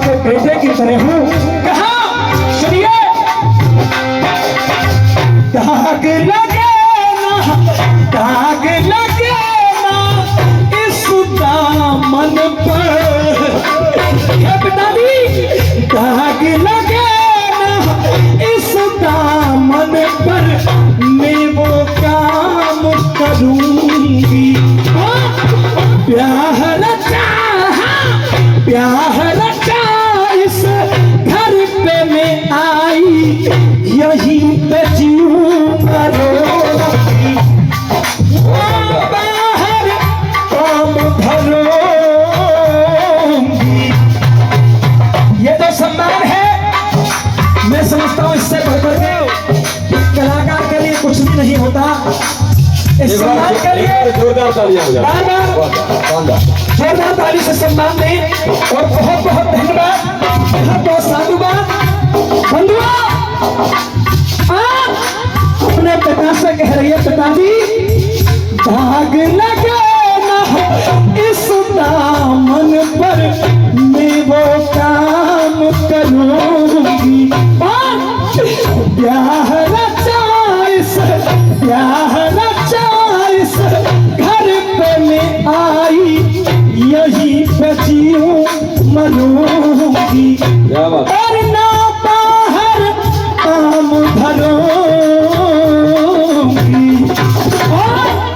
आपके बेटे की तरह हूँ। कहा सुनिए, दाग लगे ना, दाग लगे ना इस दामन पर, क्या पिताजी, दाग लगे ना इस दामन पर, मैं वो काम करूंगी। प्यार रचा, प्यार रचा इस घर पे मैं आई, यहीं पे जीऊंगा रोगी, बाहर काम भरूंगी। ये तो सम्मान है, मैं समझता हूँ इससे बढ़कर के कलाकार के लिए कुछ भी नहीं होता। इस सम्मान के लिए जोरदार तालियां हो जाए, जोरदार ताली से सम्मान दें और बहुत बहुत धन्यवाद, बहुत बहुत साधुवाद। बंधुआ अपने पिता से कह रही है, पिताजी दाग लगे ना इस दामन पर, मैं वो काम करूंगी। ब्याह रचा इस, ब्याह रचा इस घर पे मैं आई, यहीं पे जीऊं मरूंगी, और ना बाहर काम भरूंगी।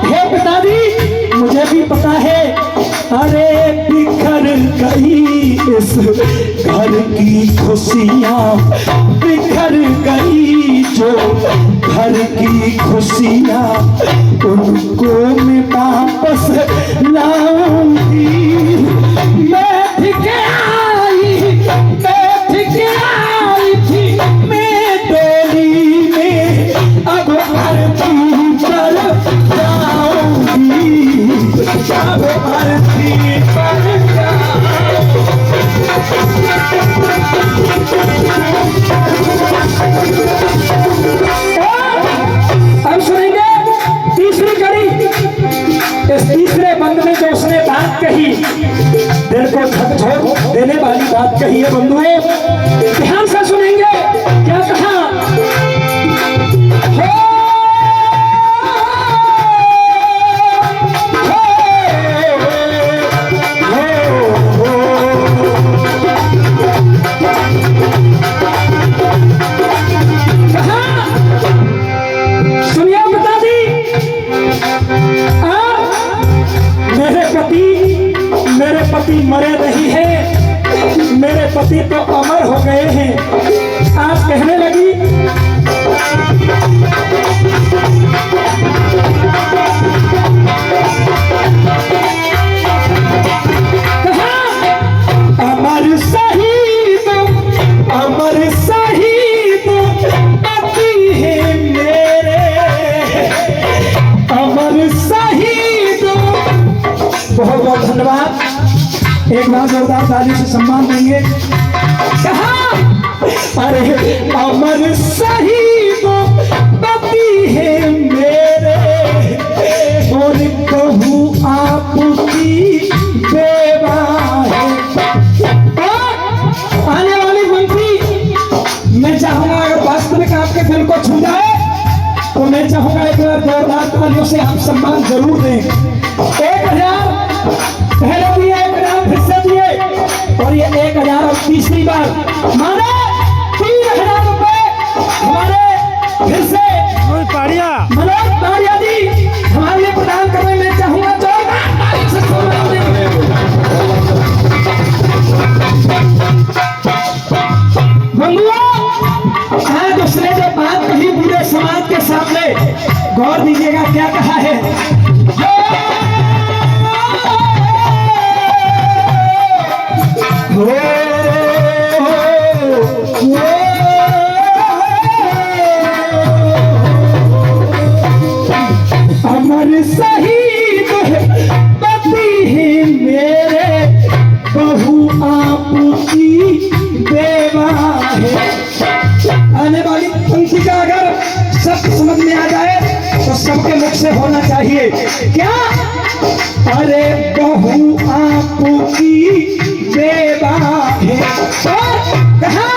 हे पिताजी, मुझे भी पता है, अरे बिखर गई इस घर की खुशियाँ, बिखर गई जो घर की खुशियाँ, उनको मैं वापस लाऊंगी। बैठ के आई थी मैं डोली में, अब अर्थी पर जाऊंगी, अब अर्थी पर अब सुनेंगे तीसरी कड़ी। इस तीसरे बंद में जो उसने बात कही, दिल को झकझोर देने वाली बात कही है बंधुओं, ध्यान से सुनेंगे। क्या कहा? मेरे पति मरे नहीं है, मेरे पति तो अमर हो गए हैं। आज कहने लगी, अमर शहीद, अमर शहीद पति है मेरे, अमर शहीद। बहुत बहुत धन्यवाद, एक बार जोरदार ताली से सम्मान देंगे। कहा अरे अमर शहीद पति है मेरे, और कहूँ आपकी बेवा है। आने वाली मंत्री, मैं चाहूंगा अगर वास्तविक आपके दिल को छू जाए तो मैं चाहूंगा एक बार जोरदार तालियों से आप सम्मान जरूर दें। 1000 पहले दिए, 1000 फिर से दिए, और ये 1000 और तीसरी बार माने 3000 रुपए हमारे फिर से मनोज पाड़िया जी हमारे लिए प्रदान करने में चाहूंगा। जोरदार ताली से सम्मान देंगे। बंधुओं, आज उसने जो बात कही पूरे समाज के सामने, गौर दीजिएगा क्या कहा है। अमर शहीद पति है मेरे, बहू आपकी बेवा है। आने वाली पंक्ति का अगर सब समझ में आ जाए तो सबके मुख से होना चाहिए क्या? अरे बहू आपकी बेवा है। कहा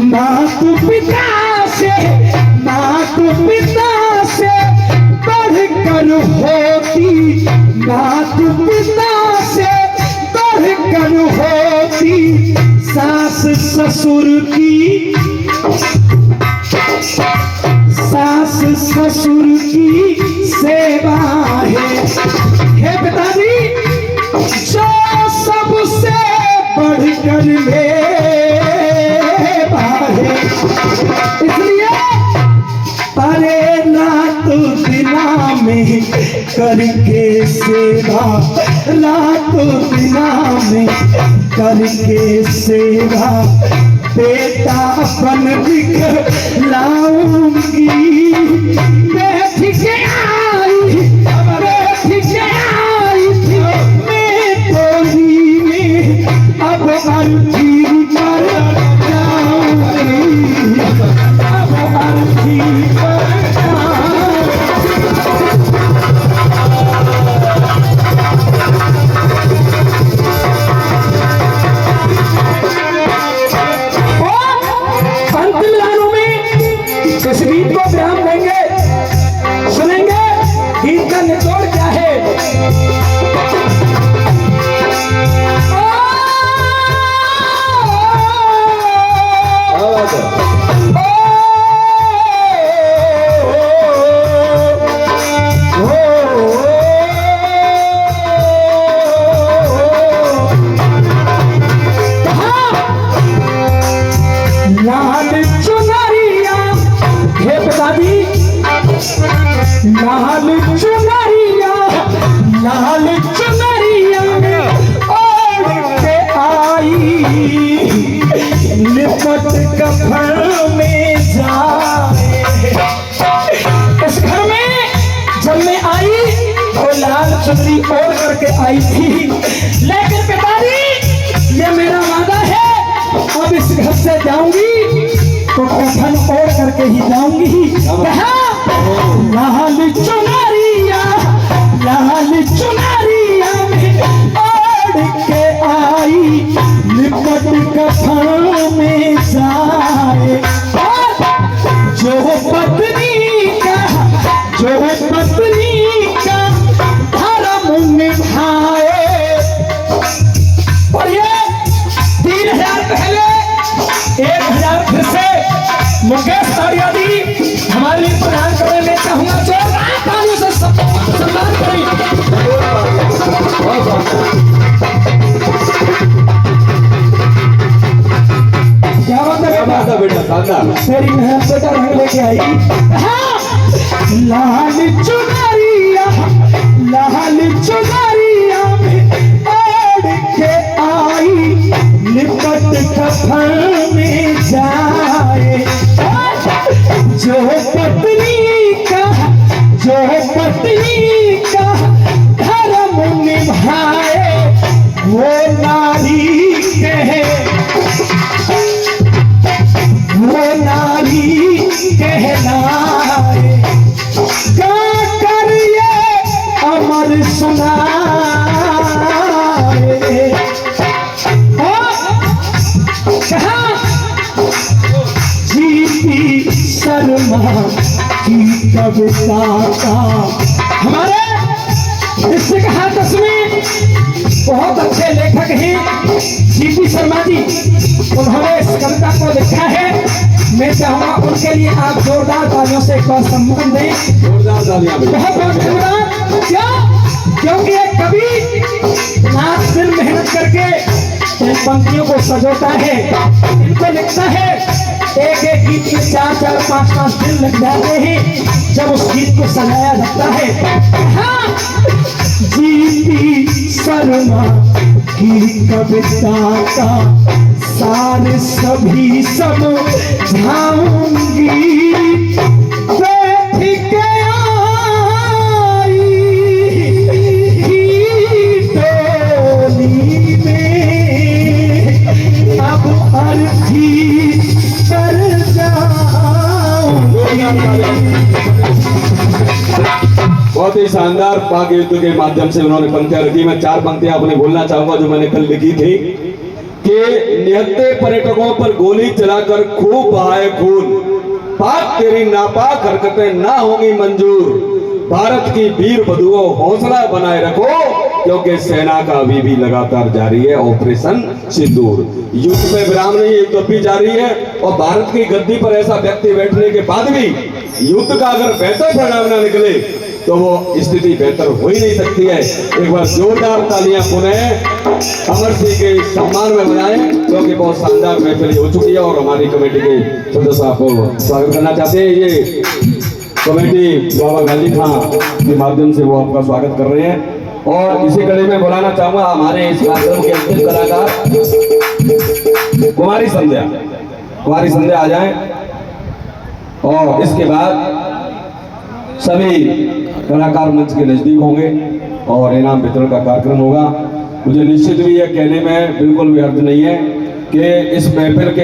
मातु पिता से बढ़कर होती, मातु पिता से बढ़कर होती सास ससुर की, सास ससुर की सेवा है। हे पिताजी जो सबसे बढ़कर मेवा है, इसलिए अरे रात दिना में करके सेवा, रात दिना में करके सेवा बेटा बन दिखलाऊंगी। बैठ के आई थी मैं टोली में, अब अर्थी कर जाऊंगी, अब अर्थी कर इस गीत को विराम देंगे, सुनेंगे गीत का निचोड़ क्या है। लाल चुनरिया, हे पिताजी लाल चुनरिया, लाल चुनरिया ओढ़ के आई, लिपट कफन में जाए। इस घर में जब मैं आई तो लाल चुनरी ओढ़ करके आई थी, लेकिन पिताजी ये मेरा वादा है, अब इस घर से जाऊंगी तो कफन ओढ़ करके ही जाऊंगी। कहा लाल चुनरिया, लाल चुनरिया में ओढ़ के आई, लिपट कफन में जाए। जो पत्नी का, जो पत्नी का धर्म निभाए। और ये 3000 पहले 1000 फिर से मुकेश ताड़िया दी हमारे लिए प्रदान करने में चाहूंगा। जोरदार तालियों से सम्मान करें। क्या बात है बेटा, तेरी मेहनत बेटा रंग लेके आई। लाल चुनरिया, लाल चुनरिया में ओढ़ के आई, लिपट कफन में जाए। जो पत्नी का, जो पत्नी का धर्म निभाए वो नारी कहे, वो नारी कहलाए। गा कर ये अमर सुनाए। कहा जीती शर्मा की कविता का, हमारे इससे कहा तस्वीर बहुत अच्छे लेखक हैं जीपी शर्मा जी, उन्होंने इस कविता को लिखा है। मैं चाहूंगा उनके लिए आप जोरदार तालियों से एक बार सम्मान दें। जोरदार तालियां। बहुत बहुत धन्यवाद। क्यों? क्योंकि एक कवि रात दिन मेहनत करके इन पंक्तियों को सजोता है, इनको लिखता है। एक एक गीत में 4-4, 5-5 दिन लग जाते हैं जब उस गीत को सजाया जाता है। हाँ, जीती शर्मा की कविता का सार सभी सब झाऊंगी। बैठ के आई टोली में, अब अर्थी कर जाऊंगी। बहुत ही शानदार पाक युद्ध के माध्यम से उन्होंने पंक्तियां रखी। मैं 4 पंक्तियां अपने बोलना चाहूंगा जो मैंने कल लिखी थी। कि निहत्ते पर्यटकों पर गोली चलाकर खूब बहाए खून। पाक तेरी नापाक हरकतें ना होंगी मंजूर। भारत की वीर बधुओं हौसला बनाए रखो, क्योंकि सेना का अभी भी लगातार जारी है ऑपरेशन सिंदूर। युद्ध में विराम नहीं, युद्ध अब भी जारी है। और भारत की गद्दी पर ऐसा व्यक्ति बैठने के बाद भी युद्ध का अगर बेहतर परिणाम न निकले तो वो स्थिति बेहतर हो ही नहीं सकती है। एक बार जोरदार तालियां पुनः अमर सिंह के सम्मान में बजाएं, क्योंकि बहुत शानदार महफिल हो चुकी है और हमारी कमेटी के सदस्य आपको स्वागत करना चाहते हैं। ये कमेटी बाबा गांधी खां के माध्यम से वो आपका स्वागत कर रहे हैं। और इसी कड़ी में बुलाना चाहूंगा हमारे इस कार्यक्रम के अंतिम कलाकार कुमारी संध्या आ जाएं। और इसके बाद सभी कलाकार मंच के नजदीक होंगे और इनाम वितरण का कार्यक्रम होगा। मुझे निश्चित भी यह कहने में बिल्कुल भी अर्थ नहीं है कि इस महफिल के